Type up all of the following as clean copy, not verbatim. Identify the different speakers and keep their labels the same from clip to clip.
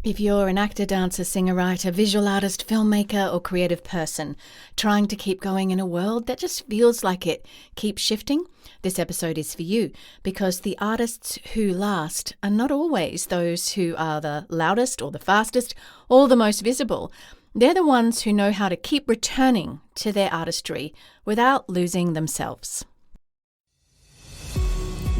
Speaker 1: If you're an actor, dancer, singer, writer, visual artist, filmmaker, or creative person trying to keep going in a world that just feels like it keeps shifting, this episode is for you, because the artists who last are not always those who are the loudest or the fastest or the most visible. They're the ones who know how to keep returning to their artistry without losing themselves.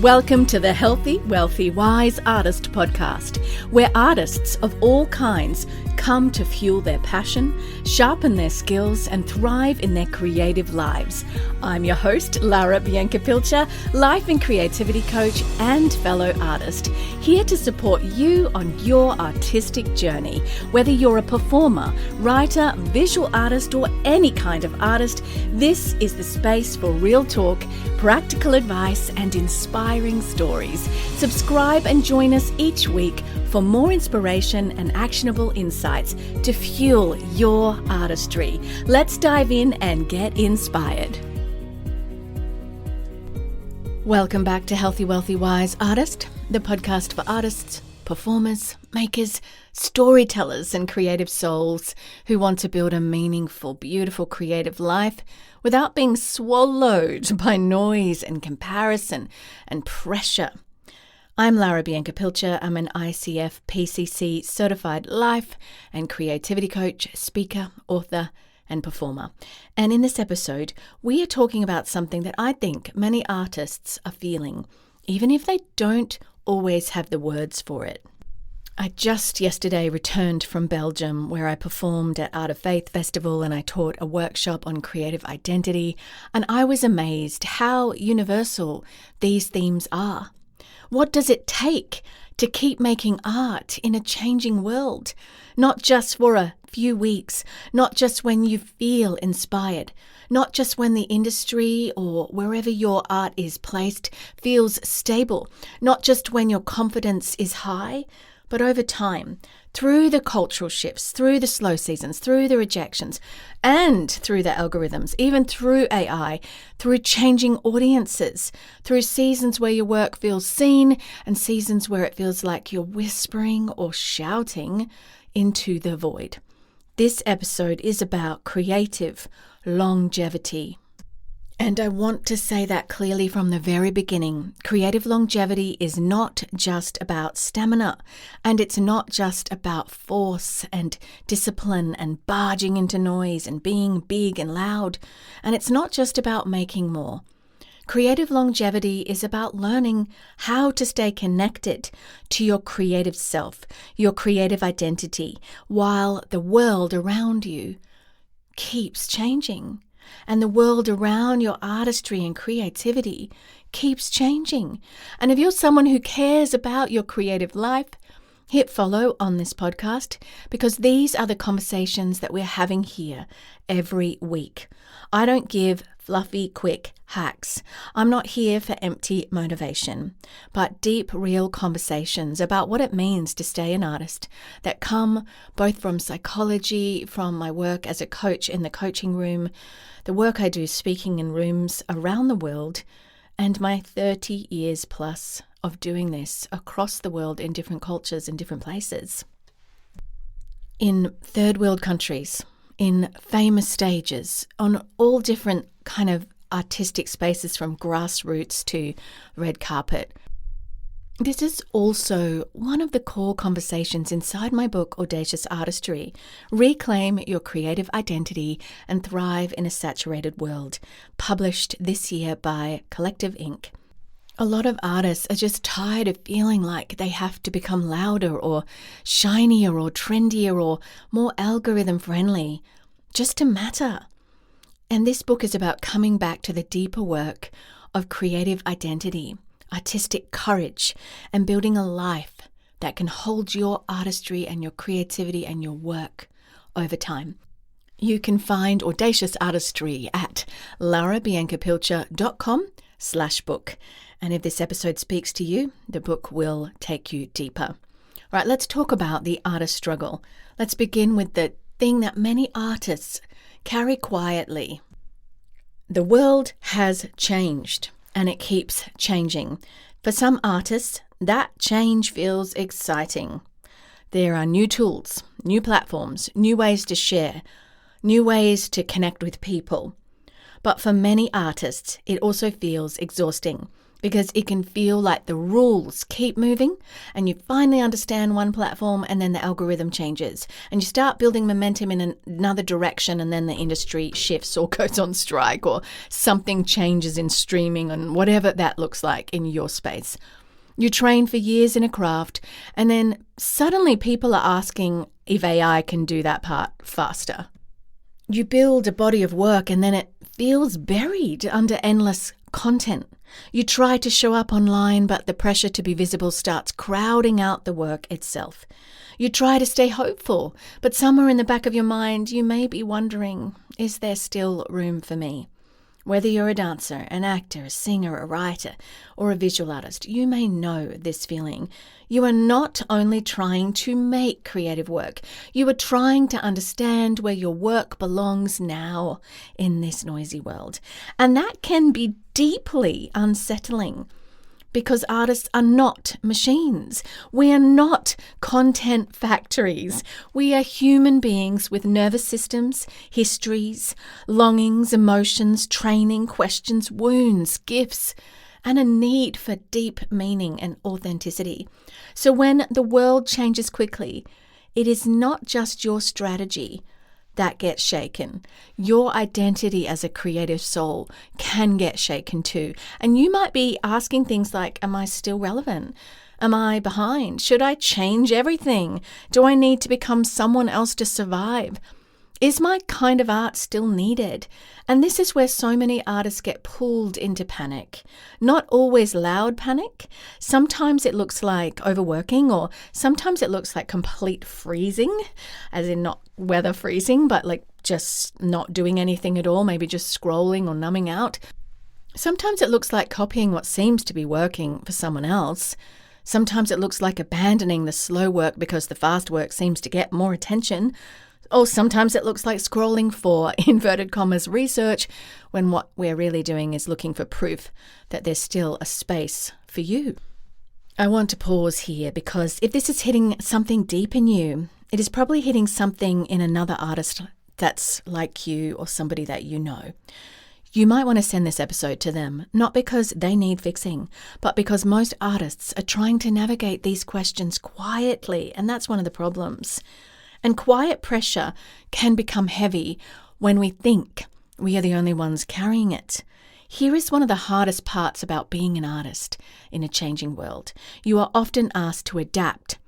Speaker 1: Welcome to the Healthy, Wealthy, Wise Artist podcast, where artists of all kinds come to fuel their passion, sharpen their skills, and thrive in their creative lives. I'm your host, Lara Pilcher, life and creativity coach and fellow artist, here to support you on your artistic journey. Whether you're a performer, writer, visual artist, or any kind of artist, this is the space for real talk, practical advice, and inspiring stories. Subscribe and join us each week for more inspiration and actionable insights to fuel your artistry. Let's dive in and get inspired. Welcome back to Healthy, Wealthy, Wise Artist, the podcast for artists, performers, makers, storytellers, and creative souls who want to build a meaningful, beautiful, creative life without being swallowed by noise and comparison and pressure. I'm Lara Pilcher. I'm an ICF PCC certified life and creativity coach, speaker, author, and performer. And in this episode, we are talking about something that I think many artists are feeling, even if they don't always have the words for it. I just yesterday returned from Belgium, where I performed at Art of Faith Festival and I taught a workshop on creative identity, and I was amazed how universal these themes are. What does it take to keep making art in a changing world? Not just for a few weeks, not just when you feel inspired, not just when the industry or wherever your art is placed feels stable, not just when your confidence is high, but over time, through the cultural shifts, through the slow seasons, through the rejections, and through the algorithms, even through AI, through changing audiences, through seasons where your work feels seen and seasons where it feels like you're whispering or shouting into the void. This episode is about creative longevity. And I want to say that clearly from the very beginning. Creative longevity is not just about stamina, and it's not just about force and discipline and barging into noise and being big and loud, and it's not just about making more. Creative longevity is about learning how to stay connected to your creative self, your creative identity, while the world around you keeps changing. And the world around your artistry and creativity keeps changing. And if you're someone who cares about your creative life, hit follow on this podcast, because these are the conversations that we're having here every week. I don't give fluffy, quick hacks. I'm not here for empty motivation, but deep, real conversations about what it means to stay an artist that come both from psychology, from my work as a coach in the coaching room, the work I do speaking in rooms around the world, and my 30 years plus of doing this across the world in different cultures and different places. In third world countries, in famous stages, on all different kind of artistic spaces from grassroots to red carpet. This is also one of the core conversations inside my book, Audacious Artistry, Reclaim Your Creative Identity and Thrive in a Saturated World, published this year by Collective Inc. A lot of artists are just tired of feeling like they have to become louder or shinier or trendier or more algorithm friendly just to matter. And this book is about coming back to the deeper work of creative identity, artistic courage, and building a life that can hold your artistry and your creativity and your work over time. You can find Audacious Artistry at larabiancapilcher.com/book. And if this episode speaks to you, the book will take you deeper. Right, let's talk about the artist struggle. Let's begin with the thing that many artists carry quietly. The world has changed, and it keeps changing. For some artists, that change feels exciting. There are new tools, new platforms, new ways to share, new ways to connect with people. But for many artists, it also feels exhausting because it can feel like the rules keep moving and you finally understand one platform and then the algorithm changes and you start building momentum in another direction and then the industry shifts or goes on strike or something changes in streaming and whatever that looks like in your space. You train for years in a craft and then suddenly people are asking if AI can do that part faster. You build a body of work and then it feels buried under endless content. You try to show up online, but the pressure to be visible starts crowding out the work itself. You try to stay hopeful, but somewhere in the back of your mind, you may be wondering, is there still room for me? Whether you're a dancer, an actor, a singer, a writer, or a visual artist, you may know this feeling. You are not only trying to make creative work, you are trying to understand where your work belongs now in this noisy world. And that can be deeply unsettling because artists are not machines. We are not content factories. We are human beings with nervous systems, histories, longings, emotions, training, questions, wounds, gifts, and a need for deep meaning and authenticity. So when the world changes quickly, it is not just your strategy that gets shaken. Your identity as a creative soul can get shaken too. And you might be asking things like, am I still relevant? Am I behind? Should I change everything? Do I need to become someone else to survive? Is my kind of art still needed? And this is where so many artists get pulled into panic. Not always loud panic. Sometimes it looks like overworking, or sometimes it looks like complete freezing, as in not weather freezing, but like just not doing anything at all, maybe just scrolling or numbing out. Sometimes it looks like copying what seems to be working for someone else. Sometimes it looks like abandoning the slow work because the fast work seems to get more attention. Or sometimes it looks like scrolling for inverted commas research when what we're really doing is looking for proof that there's still a space for you. I want to pause here because if this is hitting something deep in you, it is probably hitting something in another artist that's like you or somebody that you know. You might want to send this episode to them, not because they need fixing, but because most artists are trying to navigate these questions quietly, and that's one of the problems. And quiet pressure can become heavy when we think we are the only ones carrying it. Here is one of the hardest parts about being an artist in a changing world. You are often asked to adapt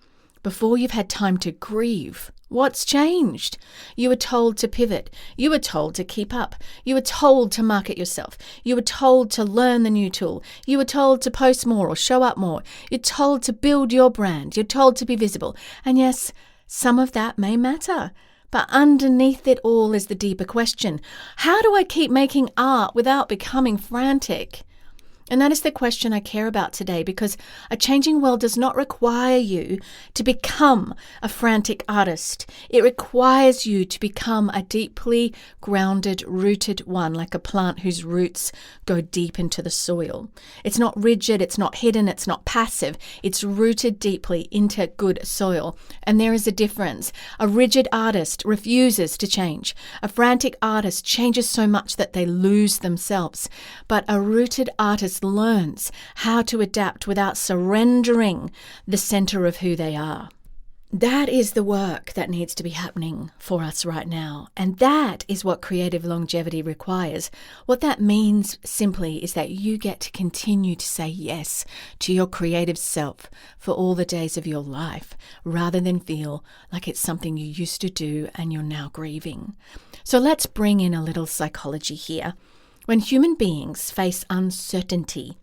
Speaker 1: before you've had time to grieve. What's changed? You were told to pivot. You were told to keep up. You were told to market yourself. You were told to learn the new tool. You were told to post more or show up more. You're told to build your brand. You're told to be visible. And yes, some of that may matter, but underneath it all is the deeper question. How do I keep making art without becoming frantic? And that is the question I care about today, because a changing world does not require you to become a frantic artist. It requires you to become a deeply grounded, rooted one, like a plant whose roots go deep into the soil. It's not rigid, it's not hidden, it's not passive. It's rooted deeply into good soil. And there is a difference. A rigid artist refuses to change. A frantic artist changes so much that they lose themselves. But a rooted artist learns how to adapt without surrendering the center of who they are. That is the work that needs to be happening for us right now. And that is what creative longevity requires. What that means simply is that you get to continue to say yes to your creative self for all the days of your life, rather than feel like it's something you used to do and you're now grieving. So let's bring in a little psychology here. When human beings face uncertainty,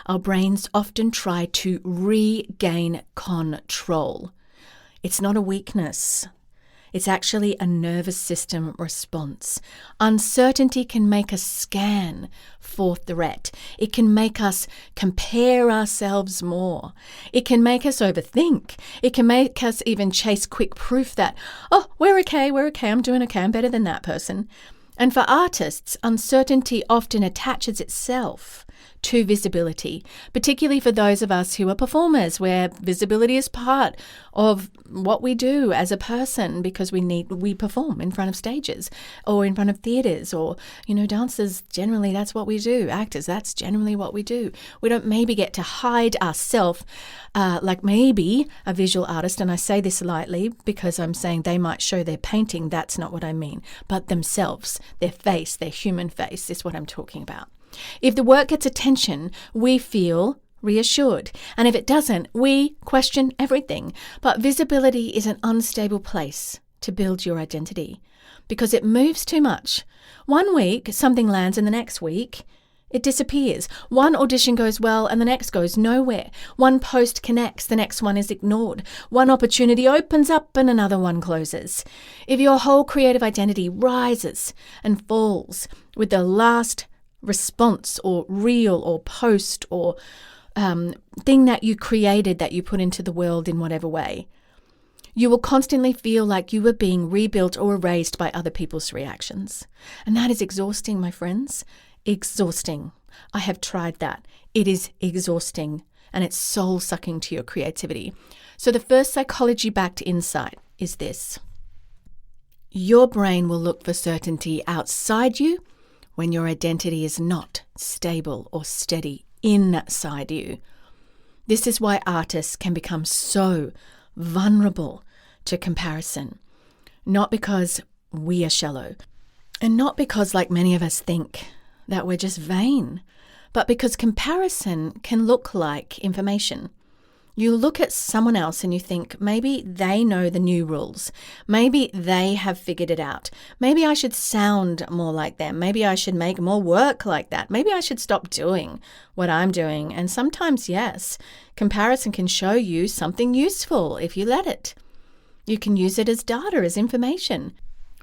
Speaker 1: our brains often try to regain control. It's not a weakness. It's actually a nervous system response. Uncertainty can make us scan for threat. It can make us compare ourselves more. It can make us overthink. It can make us even chase quick proof that, oh, we're okay, I'm doing okay, I'm better than that person. And for artists, uncertainty often attaches itself to visibility, particularly for those of us who are performers, where visibility is part of what we do as a person because we perform in front of stages or in front of theatres, or, dancers, generally that's what we do. Actors, that's generally what we do. We don't maybe get to hide ourselves like maybe a visual artist, and I say this lightly because I'm saying they might show their painting, that's not what I mean, but themselves, their face, their human face is what I'm talking about. If the work gets attention, we feel reassured. And if it doesn't, we question everything. But visibility is an unstable place to build your identity because it moves too much. One week, something lands, and the next week, it disappears. One audition goes well and the next goes nowhere. One post connects, the next one is ignored. One opportunity opens up and another one closes. If your whole creative identity rises and falls with the last response or reel or post or thing that you created that you put into the world in whatever way, you will constantly feel like you were being rebuilt or erased by other people's reactions. And that is exhausting, my friends. Exhausting. I have tried that. It is exhausting and it's soul-sucking to your creativity. So the first psychology-backed insight is this. Your brain will look for certainty outside you when your identity is not stable or steady inside you. This is why artists can become so vulnerable to comparison. Not because we are shallow, and not because, like many of us think, that we're just vain, but because comparison can look like information. You look at someone else and you think, maybe they know the new rules. Maybe they have figured it out. Maybe I should sound more like them. Maybe I should make more work like that. Maybe I should stop doing what I'm doing. And sometimes, yes, comparison can show you something useful if you let it. You can use it as data, as information.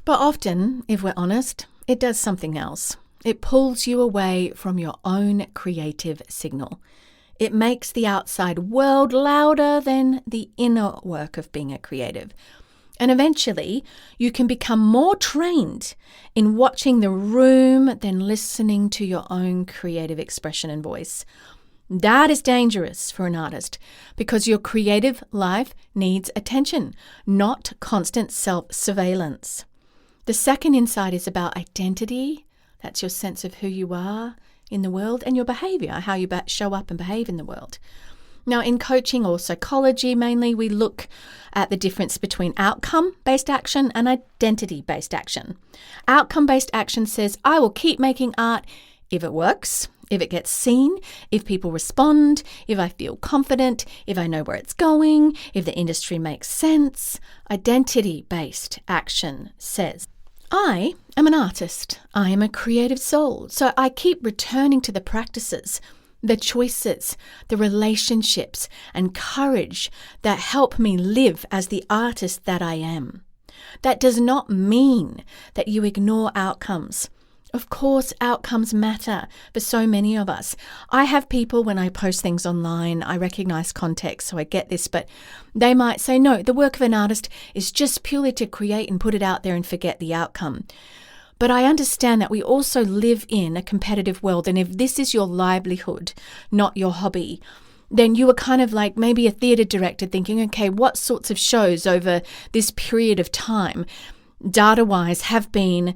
Speaker 1: But often, if we're honest, it does something else. It pulls you away from your own creative signal. It makes the outside world louder than the inner work of being a creative. And eventually, you can become more trained in watching the room than listening to your own creative expression and voice. That is dangerous for an artist because your creative life needs attention, not constant self-surveillance. The second insight is about identity. That's your sense of who you are in the world, and your behavior, how you show up and behave in the world. Now, in coaching or psychology, mainly, we look at the difference between outcome-based action and identity-based action. Outcome-based action says, I will keep making art if it works, if it gets seen, if people respond, if I feel confident, if I know where it's going, if the industry makes sense. Identity-based action says, I am an artist. I am a creative soul. So I keep returning to the practices, the choices, the relationships, and courage that help me live as the artist that I am. That does not mean that you ignore outcomes. Of course, outcomes matter for so many of us. I have people, when I post things online, I recognize context, so I get this, but they might say, no, the work of an artist is just purely to create and put it out there and forget the outcome. But I understand that we also live in a competitive world, and if this is your livelihood, not your hobby, then you are kind of like maybe a theatre director thinking, okay, what sorts of shows over this period of time, data-wise, have been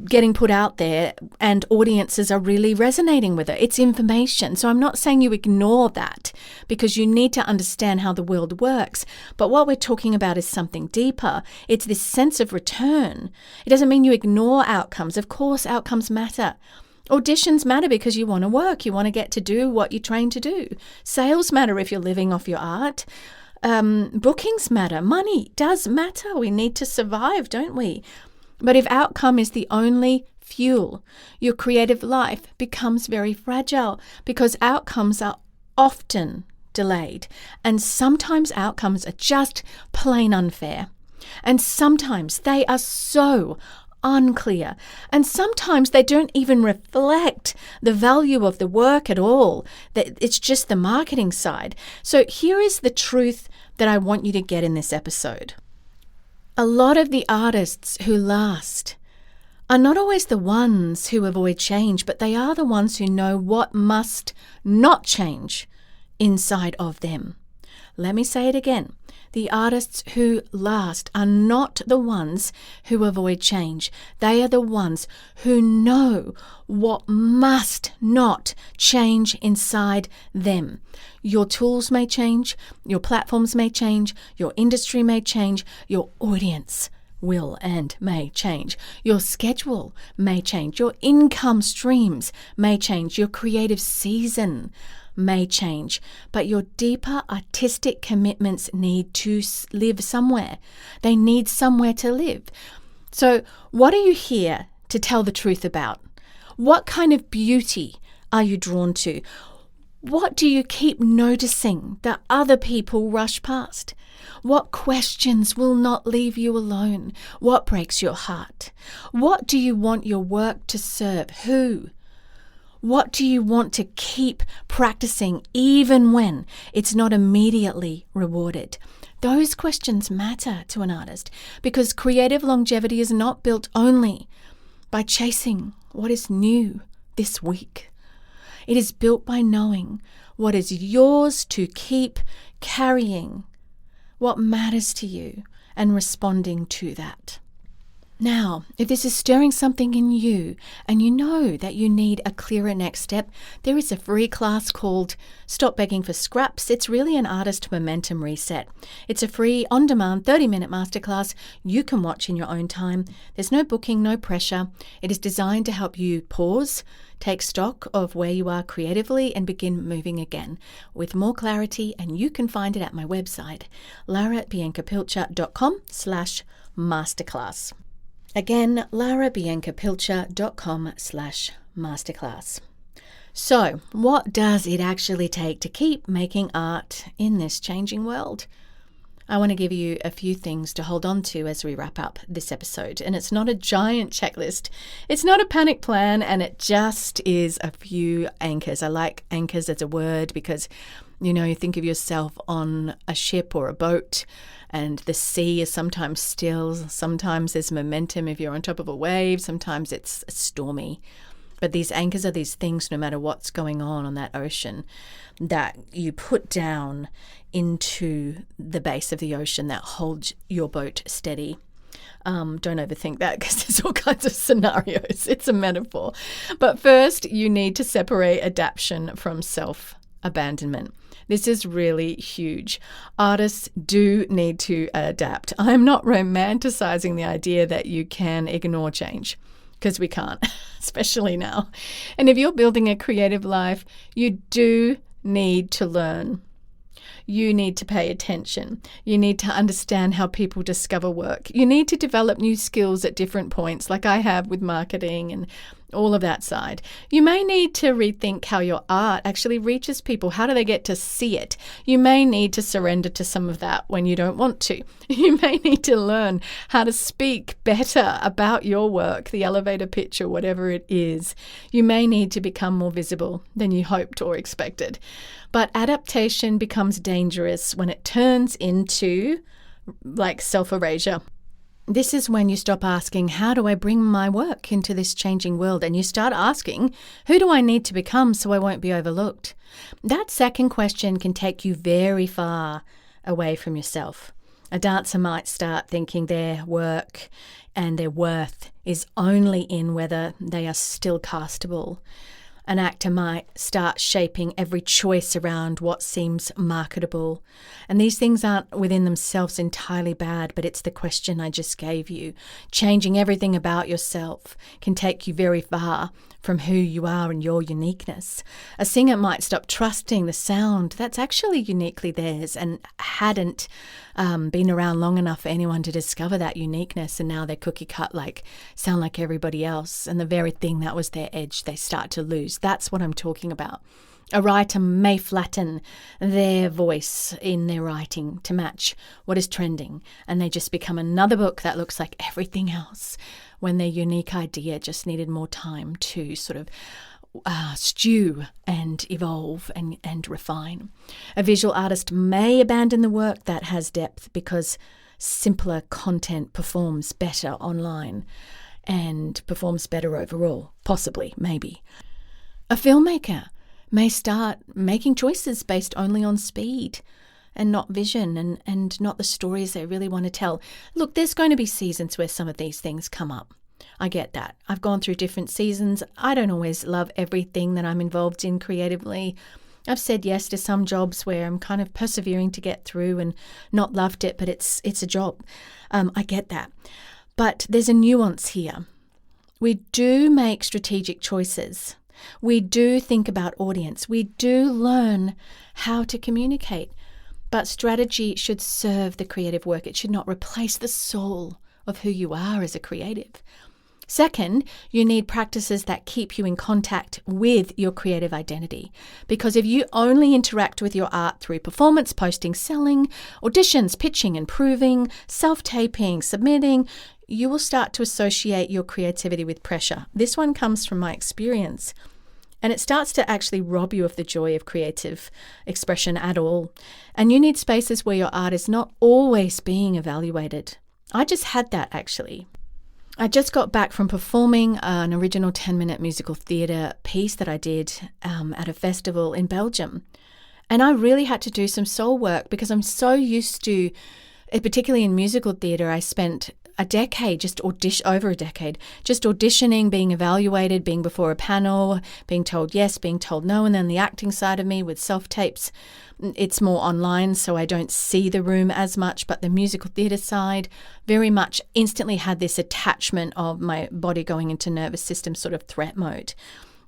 Speaker 1: getting put out there and audiences are really resonating with it. It's information. So I'm not saying you ignore that because you need to understand how the world works. But what we're talking about is something deeper. It's this sense of return. It doesn't mean you ignore outcomes. Of course, outcomes matter. Auditions matter because you want to work. You want to get to do what you're trained to do. Sales matter if you're living off your art. Bookings matter. Money does matter. We need to survive, don't we? But if outcome is the only fuel, your creative life becomes very fragile because outcomes are often delayed. And sometimes outcomes are just plain unfair. And sometimes they are so unclear. And sometimes they don't even reflect the value of the work at all. That it's just the marketing side. So here is the truth that I want you to get in this episode. A lot of the artists who last are not always the ones who avoid change, but they are the ones who know what must not change inside of them. Let me say it again. The artists who last are not the ones who avoid change. They are the ones who know what must not change inside them. Your tools may change, your platforms may change, your industry may change, your audience will and may change. Your schedule may change, your income streams may change, your creative season may change, but your deeper artistic commitments need to live somewhere. They need somewhere to live. So what are you here to tell the truth about? What kind of beauty are you drawn to? What do you keep noticing that other people rush past? What questions will not leave you alone? What breaks your heart? What do you want your work to serve? Who? What do you want to keep practicing even when it's not immediately rewarded? Those questions matter to an artist because creative longevity is not built only by chasing what is new this week. It is built by knowing what is yours to keep carrying, what matters to you, and responding to that. Now, if this is stirring something in you and you know that you need a clearer next step, there is a free class called Stop Begging for Scraps. It's really an artist momentum reset. It's a free, on-demand, 30-minute masterclass you can watch in your own time. There's no booking, no pressure. It is designed to help you pause, take stock of where you are creatively and begin moving again with more clarity, and you can find it at my website, larabiancapilcher.com/masterclass. Again, larabiancapilcher.com/masterclass. So, what does it actually take to keep making art in this changing world? I want to give you a few things to hold on to as we wrap up this episode. And it's not a giant checklist. It's not a panic plan, and it just is a few anchors. I like anchors as a word because, you think of yourself on a ship or a boat, and the sea is sometimes still, sometimes there's momentum if you're on top of a wave, sometimes it's stormy. But these anchors are these things, no matter what's going on that ocean, that you put down into the base of the ocean that holds your boat steady. Don't overthink that because there's all kinds of scenarios. It's a metaphor. But first, you need to separate adaptation from self-abandonment. This is really huge. Artists do need to adapt. I'm not romanticizing the idea that you can ignore change, because we can't, especially now. And if you're building a creative life, you do need to learn. You need to pay attention. You need to understand how people discover work. You need to develop new skills at different points, like I have with marketing and all of that side. You may need to rethink how your art actually reaches people. How do they get to see it? You may need to surrender to some of that when you don't want to. You may need to learn how to speak better about your work, the elevator pitch or whatever it is. You may need to become more visible than you hoped or expected. But adaptation becomes dangerous when it turns into like self-erasure. This is when you stop asking, how do I bring my work into this changing world? And you start asking, who do I need to become so I won't be overlooked? That second question can take you very far away from yourself. A dancer might start thinking their work and their worth is only in whether they are still castable. An actor might start shaping every choice around what seems marketable. And these things aren't within themselves entirely bad, but it's the question I just gave you. Changing everything about yourself can take you very far from who you are and your uniqueness. A singer might stop trusting the sound that's actually uniquely theirs and hadn't been around long enough for anyone to discover that uniqueness, and now they're cookie cut, sound like everybody else, and the very thing that was their edge they start to lose. That's what I'm talking about. A writer may flatten their voice in their writing to match what is trending, and they just become another book that looks like everything else, when their unique idea just needed more time to sort of stew and evolve and refine. A visual artist may abandon the work that has depth because simpler content performs better online. and performs better overall, possibly, maybe. A filmmaker may start making choices based only on speed and not vision and not the stories they really want to tell. Look, there's going to be seasons where some of these things come up. I get that. I've gone through different seasons. I don't always love everything that I'm involved in creatively. I've said yes to some jobs where I'm kind of persevering to get through and not loved it, but it's a job. I get that. But there's a nuance here. We do make strategic choices. We do think about audience. We do learn how to communicate. But strategy should serve the creative work. It should not replace the soul of who you are as a creative. Second, you need practices that keep you in contact with your creative identity. Because if you only interact with your art through performance, posting, selling, auditions, pitching, improving, self-taping, submitting, you will start to associate your creativity with pressure. This one comes from my experience. And it starts to actually rob you of the joy of creative expression at all. And you need spaces where your art is not always being evaluated. I just had that actually. I just got back from performing an original 10-minute musical theatre piece that I did at a festival in Belgium. And I really had to do some soul work because I'm so used to, particularly in musical theatre, I spent over a decade, just auditioning, being evaluated, being before a panel, being told yes, being told no, and then the acting side of me with self-tapes. It's more online, so I don't see the room as much, but the musical theatre side very much instantly had this attachment of my body going into nervous system sort of threat mode.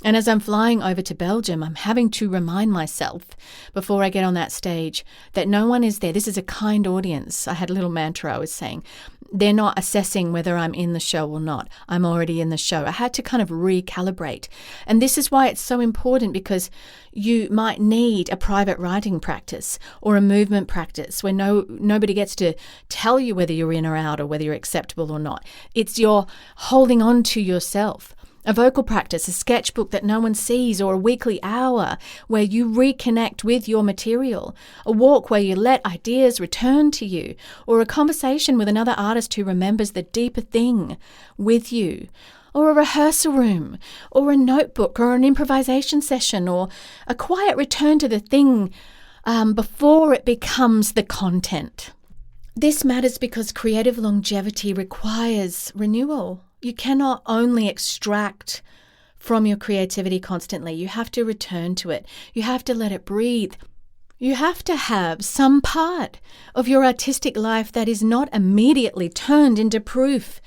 Speaker 1: And as I'm flying over to Belgium, I'm having to remind myself before I get on that stage that no one is there. This is a kind audience. I had a little mantra I was saying. They're not assessing whether I'm in the show or not. I'm already in the show. I had to kind of recalibrate. And this is why it's so important, because you might need a private writing practice or a movement practice where nobody gets to tell you whether you're in or out or whether you're acceptable or not. It's your holding on to yourself. A vocal practice, a sketchbook that no one sees, or a weekly hour where you reconnect with your material, a walk where you let ideas return to you, or a conversation with another artist who remembers the deeper thing with you, or a rehearsal room, or a notebook, or an improvisation session, or a quiet return to the thing before it becomes the content. This matters because creative longevity requires renewal. You cannot only extract from your creativity constantly. You have to return to it. You have to let it breathe. You have to have some part of your artistic life that is not immediately turned into proof.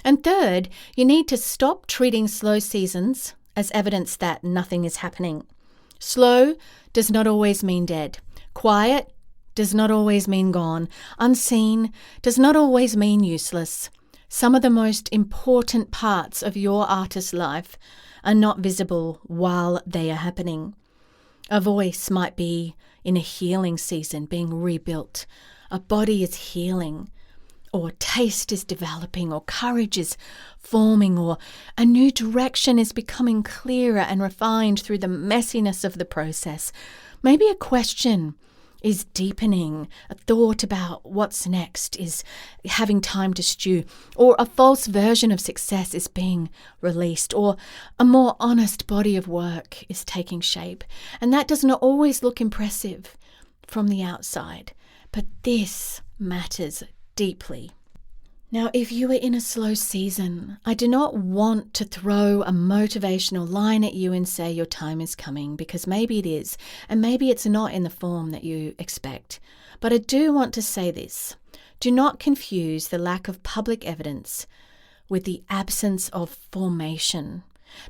Speaker 1: And third, you need to stop treating slow seasons as evidence that nothing is happening. Slow does not always mean dead. Quiet does not always mean gone. Unseen does not always mean useless. Some of the most important parts of your artist's life are not visible while they are happening. A voice might be in a healing season, being rebuilt. A body is healing, or taste is developing, or courage is forming, or a new direction is becoming clearer and refined through the messiness of the process. Maybe a question is deepening, a thought about what's next is having time to stew, or a false version of success is being released, or a more honest body of work is taking shape. And that does not always look impressive from the outside, but this matters deeply. Now, if you are in a slow season, I do not want to throw a motivational line at you and say your time is coming, because maybe it is, and maybe it's not in the form that you expect. But I do want to say this. Do not confuse the lack of public evidence with the absence of formation.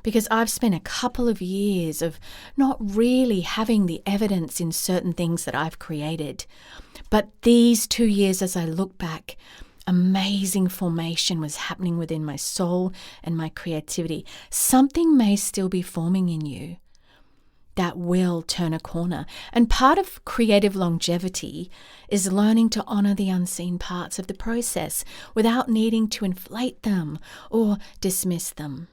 Speaker 1: Because I've spent a couple of years of not really having the evidence in certain things that I've created. But these 2 years, as I look back, amazing formation was happening within my soul and my creativity. Something may still be forming in you that will turn a corner. And part of creative longevity is learning to honor the unseen parts of the process without needing to inflate them or dismiss them.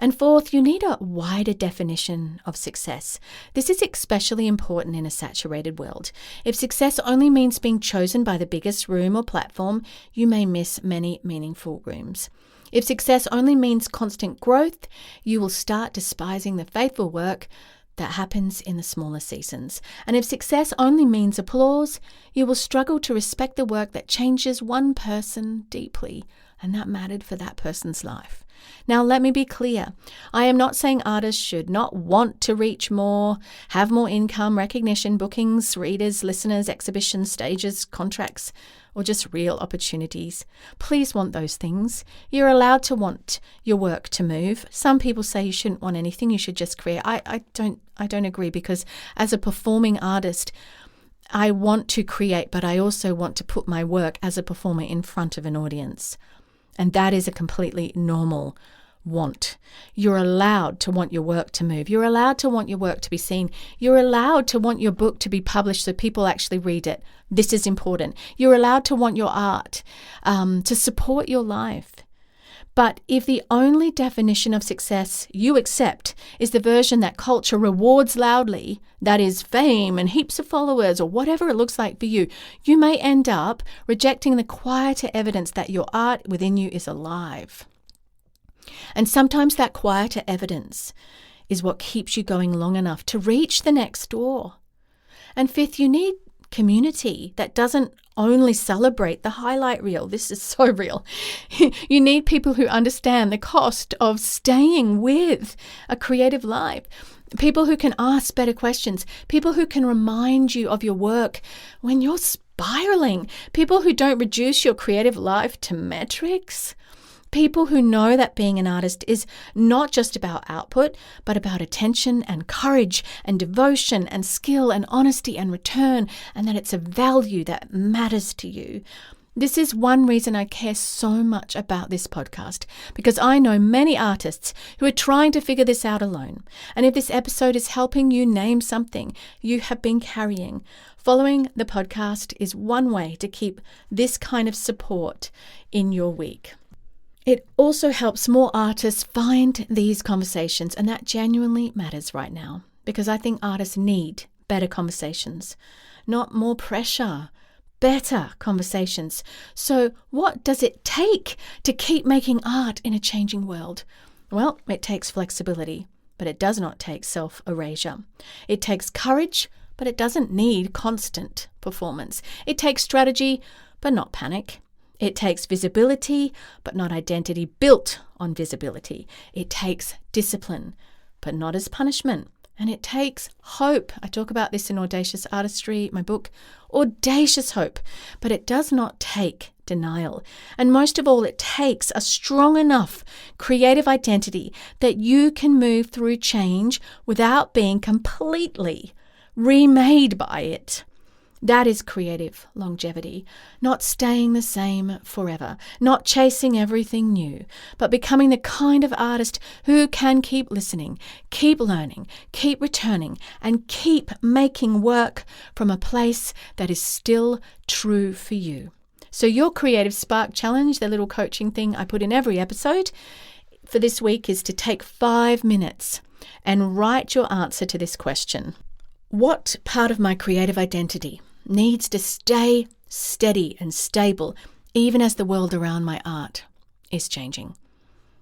Speaker 1: And fourth, you need a wider definition of success. This is especially important in a saturated world. If success only means being chosen by the biggest room or platform, you may miss many meaningful rooms. If success only means constant growth, you will start despising the faithful work that happens in the smaller seasons. And if success only means applause, you will struggle to respect the work that changes one person deeply, and that mattered for that person's life. Now, let me be clear. I am not saying artists should not want to reach more, have more income, recognition, bookings, readers, listeners, exhibitions, stages, contracts, or just real opportunities. Please want those things. You're allowed to want your work to move. Some people say you shouldn't want anything, you should just create. I don't agree, because as a performing artist, I want to create, but I also want to put my work as a performer in front of an audience. And that is a completely normal want. You're allowed to want your work to move. You're allowed to want your work to be seen. You're allowed to want your book to be published so people actually read it. This is important. You're allowed to want your art to support your life. But if the only definition of success you accept is the version that culture rewards loudly, that is fame and heaps of followers or whatever it looks like for you, you may end up rejecting the quieter evidence that your art within you is alive. And sometimes that quieter evidence is what keeps you going long enough to reach the next door. And fifth, you need community that doesn't only celebrate the highlight reel. This is so real. You need people who understand the cost of staying with a creative life. People who can ask better questions. People who can remind you of your work when you're spiraling. People who don't reduce your creative life to metrics. People who know that being an artist is not just about output, but about attention and courage and devotion and skill and honesty and return, and that it's a value that matters to you. This is one reason I care so much about this podcast, because I know many artists who are trying to figure this out alone. And if this episode is helping you name something you have been carrying, following the podcast is one way to keep this kind of support in your week. It also helps more artists find these conversations, and that genuinely matters right now, because I think artists need better conversations, not more pressure, better conversations. So what does it take to keep making art in a changing world? Well, it takes flexibility, but it does not take self-erasure. It takes courage, but it doesn't need constant performance. It takes strategy, but not panic. It takes visibility, but not identity built on visibility. It takes discipline, but not as punishment. And it takes hope. I talk about this in Audacious Artistry, my book, audacious hope, but it does not take denial. And most of all, it takes a strong enough creative identity that you can move through change without being completely remade by it. That is creative longevity, not staying the same forever, not chasing everything new, but becoming the kind of artist who can keep listening, keep learning, keep returning, and keep making work from a place that is still true for you. So your Creative Spark Challenge, the little coaching thing I put in every episode for this week, is to take 5 minutes and write your answer to this question. What part of my creative identity needs to stay steady and stable even as the world around my art is changing?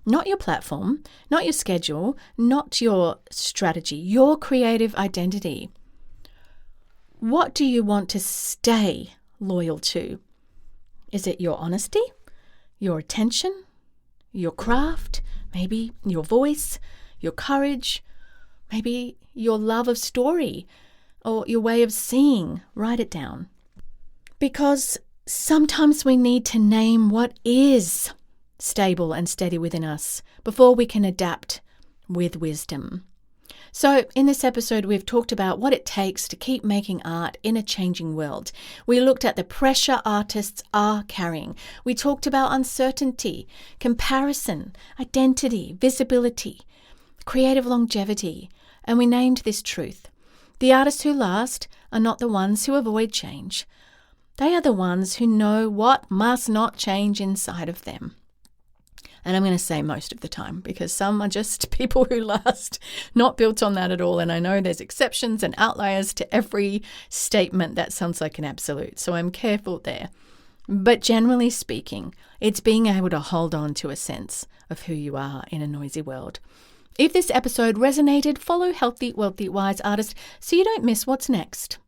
Speaker 1: Not your platform, not your schedule, not your strategy, your creative identity. What do you want to stay loyal to? Is it your honesty, your attention, your craft, maybe your voice, your courage, maybe your love of story, or your way of seeing? Write it down. Because sometimes we need to name what is stable and steady within us before we can adapt with wisdom. So in this episode, we've talked about what it takes to keep making art in a changing world. We looked at the pressure artists are carrying. We talked about uncertainty, comparison, identity, visibility, creative longevity, and we named this truth. The artists who last are not the ones who avoid change. They are the ones who know what must not change inside of them. And I'm going to say most of the time, because some are just people who last, not built on that at all. And I know there's exceptions and outliers to every statement that sounds like an absolute. So I'm careful there. But generally speaking, it's being able to hold on to a sense of who you are in a noisy world. If this episode resonated, follow Healthy, Wealthy, Wise Artist so you don't miss what's next.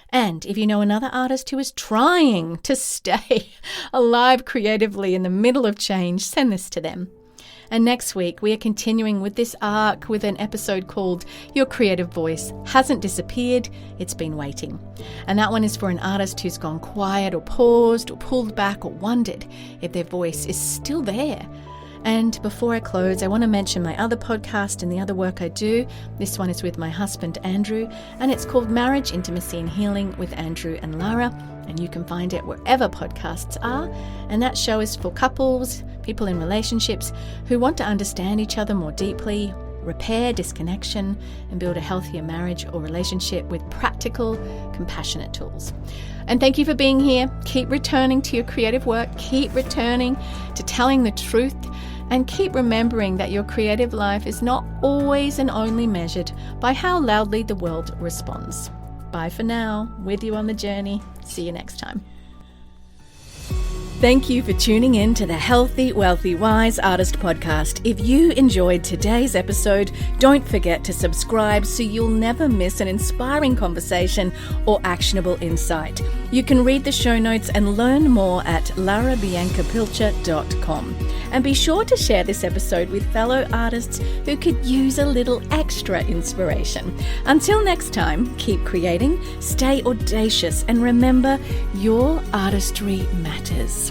Speaker 1: And if you know another artist who is trying to stay alive creatively in the middle of change, send this to them. And next week, we are continuing with this arc with an episode called Your Creative Voice Hasn't Disappeared, It's Been Waiting. And that one is for an artist who's gone quiet or paused or pulled back or wondered if their voice is still there. And before I close, I want to mention my other podcast and the other work I do. This one is with my husband, Andrew, and it's called Marriage, Intimacy and Healing with Andrew and Lara. And you can find it wherever podcasts are. And that show is for couples, people in relationships who want to understand each other more deeply, repair disconnection, and build a healthier marriage or relationship with practical, compassionate tools. And thank you for being here. Keep returning to your creative work. Keep returning to telling the truth. And keep remembering that your creative life is not always and only measured by how loudly the world responds. Bye for now. With you on the journey. See you next time. Thank you for tuning in to the Healthy, Wealthy, Wise Artist podcast. If you enjoyed today's episode, don't forget to subscribe so you'll never miss an inspiring conversation or actionable insight. You can read the show notes and learn more at larabiancapilcher.com. And be sure to share this episode with fellow artists who could use a little extra inspiration. Until next time, keep creating, stay audacious, and remember, your artistry matters.